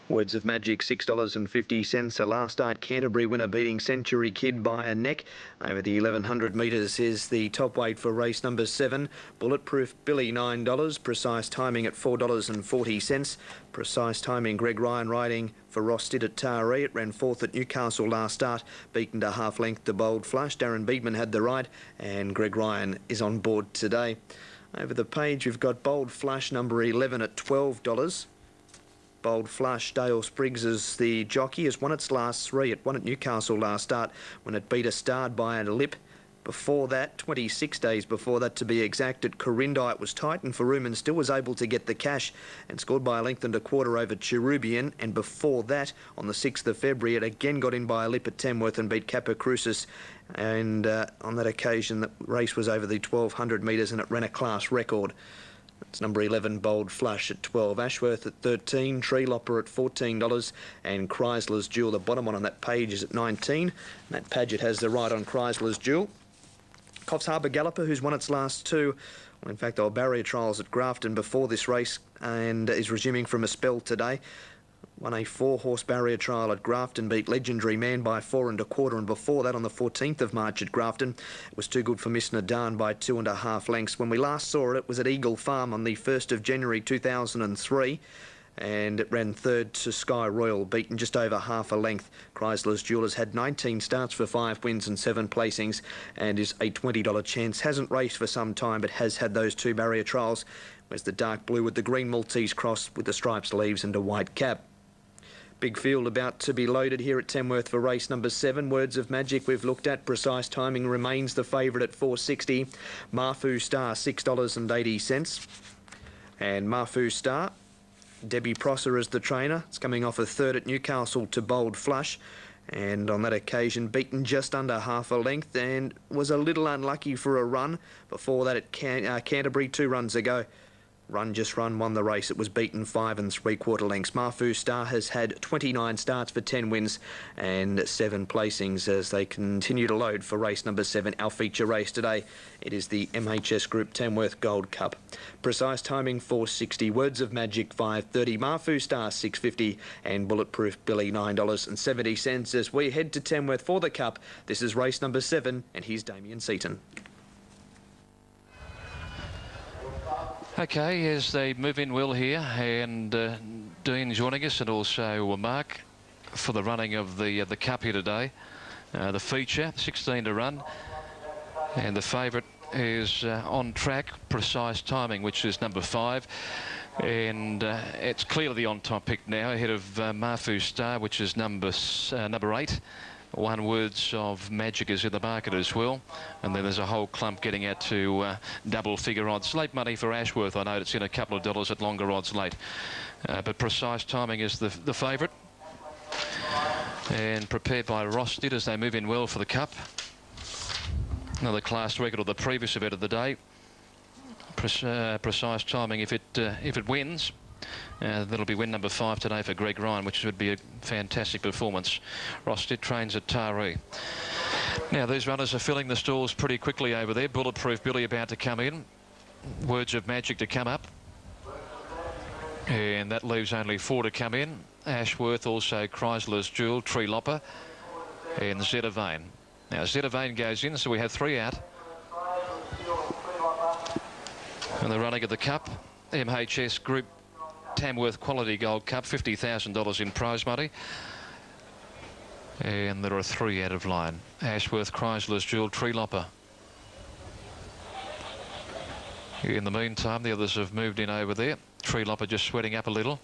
Words of Magic, $6.50. A last start Canterbury winner beating Century Kid by a neck. Over the 1100 metres is the top weight for race number 7. Bulletproof Billy, $9. Precise Timing at $4.40. Precise Timing, Greg Ryan riding for Ross Stitt at Taree. It ran fourth at Newcastle last start, beaten to half length to Bold Flush. Darren Beedman had the ride, and Greg Ryan is on board today. Over the page, we've got Bold Flush, number 11 at $12. Bold Flush, Dale Spriggs is the jockey, has won its last 3. It won at Newcastle last start when it beat a Starred by a lip. Before that, 26 days before that to be exact, at Corinda it was tight, and Faruman still was able to get the cash and scored by a length and a quarter over Cherubian. And before that, on the 6th of February, it again got in by a lip at Tamworth and beat Kappa Crucis. And on that occasion, the race was over the 1200 metres and it ran a class record. It's number 11, Bold Flush at 12, Ashworth at 13, Tree Lopper at $14, and Chrysler's Jewel, the bottom one on that page, is at 19. Matt Paget has the right on Chrysler's Jewel. Coffs Harbour Galloper, who's won its last 2. Well, in fact, they were barrier trials at Grafton before this race and is resuming from a spell today. Won a 4-horse barrier trial at Grafton, beat Legendary Man by 4 1/4, and before that on the 14th of March at Grafton, it was too good for Miss Nadan by 2 1/2 lengths. When we last saw it, it was at Eagle Farm on the 1st of January 2003. And it ran third to Sky Royal, beaten just over half a length. Chrysler's Jewel has had 19 starts for 5 wins and 7 placings and is a $20 chance. Hasn't raced for some time, but has had those 2 barrier trials. Where's the dark blue with the green Maltese cross with the striped sleeves and a white cap. Big field about to be loaded here at Tamworth for race number 7. Words of Magic we've looked at. Precise Timing remains the favourite at $4.60. Marfu Star, $6.80. And Marfu Star, Debbie Prosser is the trainer. It's coming off a 3rd at Newcastle to Bold Flush. And on that occasion, beaten just under half a length and was a little unlucky for a run. Before that at Canterbury, 2 runs ago. Run won the race. It was beaten 5 3/4 lengths. Marfu Star has had 29 starts for 10 wins and 7 placings as they continue to load for race number 7, our feature race today. It is the MHS Group Tamworth Gold Cup. Precise Timing $4.60, Words of Magic $5.30, Marfu Star $6.50, and Bulletproof Billy $9.70 as we head to Tamworth for the Cup. This is race number 7, and here's Damien Seaton. Okay, as they move in well here, and Dean joining us, and also Mark for the running of the Cup here today. The feature, 16 to run, and the favourite is on track, Precise Timing, which is number 5, and it's clearly the on-top pick now, ahead of Marfu Star, which is number 8. One Words of Magic is in the market as well, and then there's a whole clump getting out to double figure odds. Late money for Ashworth, I know it's in a couple of dollars at longer odds late, but Precise Timing is the favourite, and prepared by Ross Stitt as they move in well for the Cup. Another class record of the previous event of the day. Precise Timing, if it wins, that'll be win number 5 today for Greg Ryan, which would be a fantastic performance. Ross Stitt trains at Taree. Now, these runners are filling the stalls pretty quickly over there. Bulletproof Billy about to come in. Words of Magic to come up. And that leaves only 4 to come in. Ashworth, also Chrysler's Jewel, Tree Lopper, and Zettervane. Now, Zettervane goes in, so we have 3 out. And the running of the Cup, MHS Group Tamworth Quality Gold Cup, $50,000 in prize money. And there are 3 out of line. Ashworth, Chrysler's Jewel, Tree Lopper. In the meantime, the others have moved in over there. Tree Lopper just sweating up a little.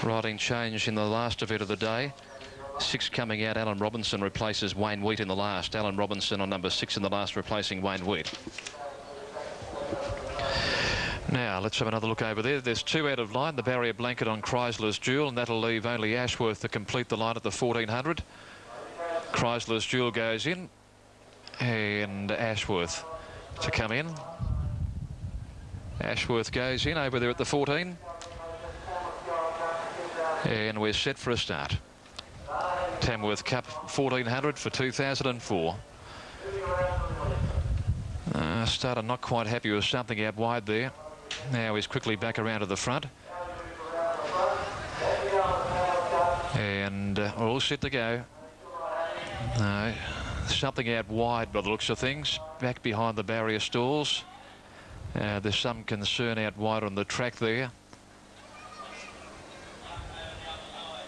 Riding change in the last event of the day. 6 coming out. Alan Robinson replaces Wayne Wheat in the last. Alan Robinson on number 6 in the last, replacing Wayne Wheat. Now, let's have another look over there. There's 2 out of line. The barrier blanket on Chrysler's Jewel, and that'll leave only Ashworth to complete the line at the 1400. Chrysler's Jewel goes in, and Ashworth to come in. Ashworth goes in over there at the 14. And we're set for a start. Tamworth Cup 1400 for 2004. Starter not quite happy with something out wide there. Now he's quickly back around to the front. And we're all set to go. Something out wide by the looks of things, back behind the barrier stalls. There's some concern out wide on the track there.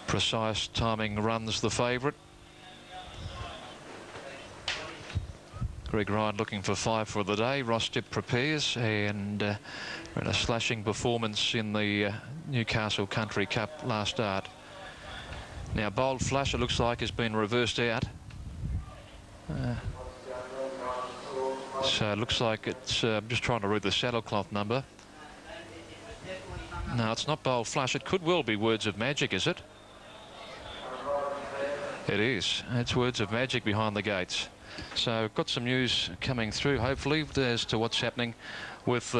Precise Timing runs the favourite. Greg Ryan looking for 5 for the day. Ross Stipp prepares, and ran a slashing performance in the Newcastle Country Cup last start. Now Bold Flush, it looks like, has been reversed out. So it looks like it's just trying to read the saddlecloth number. No, it's not Bold Flush. It could well be Words of Magic, is it? It is. It's Words of Magic behind the gates. So got some news coming through, hopefully, as to what's happening with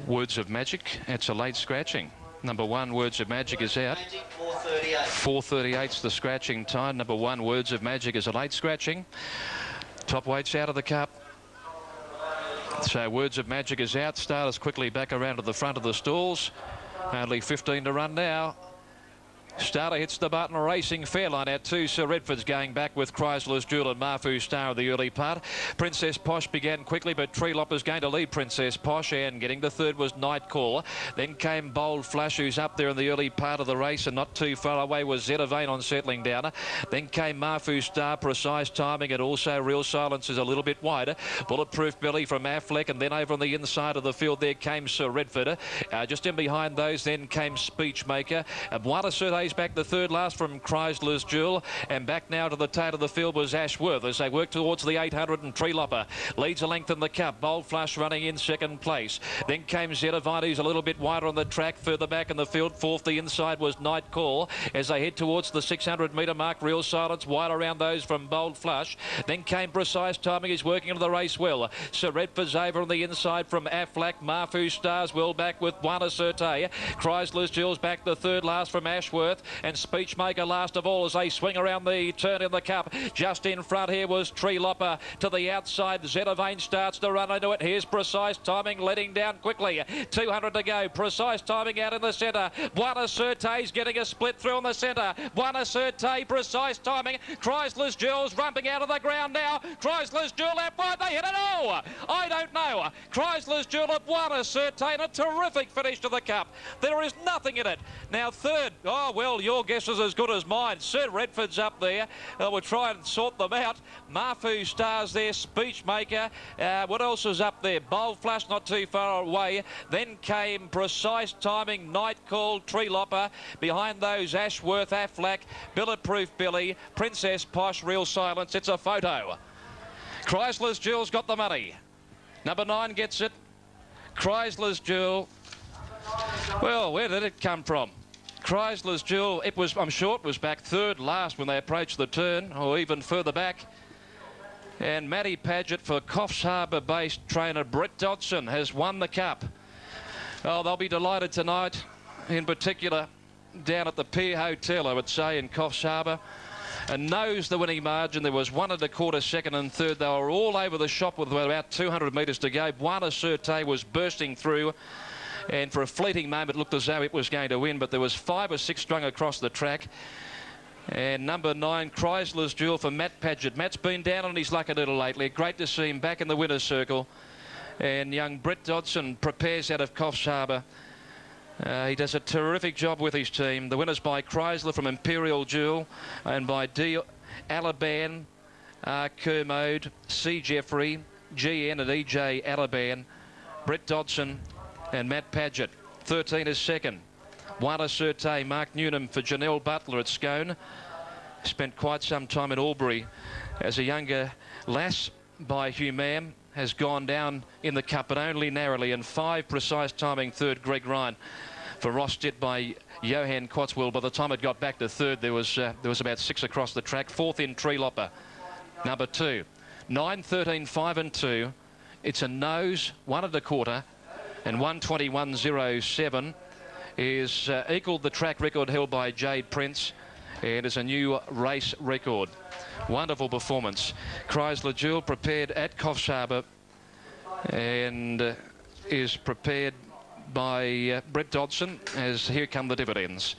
Words of Magic. It's a late scratching. Number 1, Words of Magic, is out. 4:38's the scratching time. Number 1, Words of Magic, is a late scratching. Top weight's out of the cup. So Words of Magic is out. Starters quickly back around to the front of the stalls. Only 15 to run now. Starter hits the button, racing Fairline out 2. Sir Redford's going back with Chrysler's Jewel and Marfu Star of the early part. Princess Posh began quickly, but Treelopper's going to lead Princess Posh, and getting to third was Night Call. Then came Bold Flush, who's up there in the early part of the race, and not too far away was Zetavane on settling down. Then came Marfu Star, Precise Timing, and also Real Silence is a little bit wider. Bulletproof Billy from Affleck, and then over on the inside of the field there came Sir Redford. Just in behind those then came Speechmaker. Bois back the third last from Chrysler's Jewel, and back now to the tail of the field was Ashworth as they work towards the 800, and Treelopper leads a length in the cup. Bold Flush running in second place. Then came Zetavine, who's a little bit wider on the track. Further back in the field, fourth the inside was Night Call as they head towards the 600 metre mark. Real Silence wide around those from Bold Flush. Then came Precise Timing, who's working into the race well. Sir Redford's over on the inside from Affleck. Marfu Stars well back with Buona Certe. Chrysler's Jewel's back the third last from Ashworth, and Speechmaker last of all as they swing around the turn in the cup. Just in front here was Treelopper. To the outside, Zetavane starts to run into it. Here's Precise Timing letting down quickly. 200 to go. Precise Timing out in the centre. Buona Certe's getting a split through in the centre. Buona Certe, Precise Timing. Chrysler's Jewel's rumping out of the ground now. Chrysler's Jewel out wide. They hit it all. I don't know. Chrysler's Jewel of Buona Certe, and a terrific finish to the cup. There is nothing in it. Now third, oh well, your guess is as good as mine. Sir Redford's up there. We'll try and sort them out. Marfu Stars there, Speechmaker. What else is up there? Bold Flush not too far away. Then came Precise Timing, Night Call, Treelopper. Behind those, Ashworth, Affleck, Bulletproof Billy, Princess Posh, Real Silence. It's a photo. Chrysler's Jewel's got the money. Number 9 gets it. Chrysler's Jewel. Well, where did it come from? Chrysler's Jewel, it was, I'm sure it was back third last when they approached the turn, or even further back. And Matty Paget for Coffs Harbour-based trainer Brett Dodson has won the cup. Oh, they'll be delighted tonight, in particular down at the Pier Hotel, I would say, in Coffs Harbour. And knows the winning margin. There was 1 1/4 second and third. They were all over the shop with about 200 metres to go. Buona Certe was bursting through, and for a fleeting moment it looked as though it was going to win, but there was 5 or 6 strung across the track. And number 9, Chrysler's Jewel for Matt Paget. Matt's been down on his luck a little lately. Great to see him back in the winner's circle. And young Brett Dodson prepares out of Coffs Harbour. He does a terrific job with his team. The winners by Chrysler from Imperial Jewel, and by D. Alaban, Kermode, C. Jeffrey, GN and EJ Alaban, Brett Dodson and Matt Paget. 13 is second. Buona Certe, Mark Newnham for Janelle Butler at Scone. Spent quite some time in Albury as a younger lass by Hugh Mam. Has gone down in the cup, but only narrowly. And 5 Precise Timing third, Greg Ryan for Ross Stitt by Johan Cotswell. By the time it got back to third, there was about 6 across the track. Fourth in Treelopper, number 2. 9, 13, 5 and 2. It's a nose, 1 1/4, and 1:21.07 is equalled the track record held by Jade Prince, and is a new race record. Wonderful performance. Chrysler Jewel prepared at Coffs Harbour, and is prepared by Brett Dodson, as here come the dividends.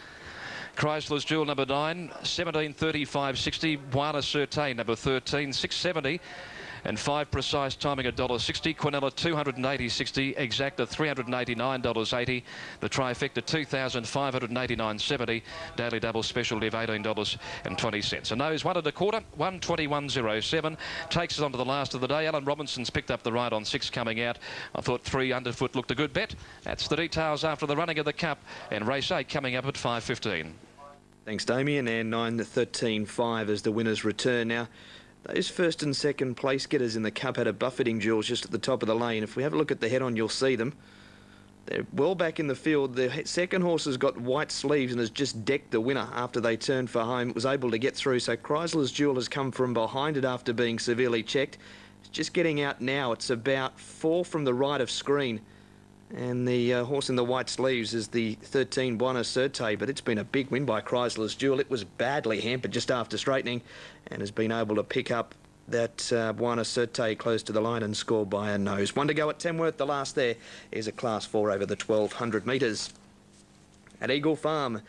Chrysler's Jewel number 9, 17.35.60. Buana Certain number 13, 6.70. And 5 Precise Timing $1.60. Quinella $280.60. Exacta $389.80. The Trifecta $2,589.70. Daily Double Specialty of $18.20. A nose 1 1/4, 121.07. Takes us on to the last of the day. Alan Robinson's picked up the ride on 6 coming out. I thought 3 underfoot looked a good bet. That's the details after the running of the Cup. And race 8 coming up at 5.15. Thanks, Damien. And 9 13.5 as the winners return. Now, those first and second place getters in the Cup had a buffeting, Jules, just at the top of the lane. If we have a look at the head-on, you'll see them. They're well back in the field. The second horse has got white sleeves and has just decked the winner after they turned for home. It was able to get through. So Chrysler's Jewel has come from behind it after being severely checked. It's just getting out now. It's about 4 from the right of screen. And the horse in the white sleeves is the 13 Buana Certain, but it's been a big win by Chrysler's Jewel. It was badly hampered just after straightening and has been able to pick up that Buana Certain close to the line and score by a nose. 1 to go at Tamworth. The last there is a Class 4 over the 1,200 metres. At Eagle Farm,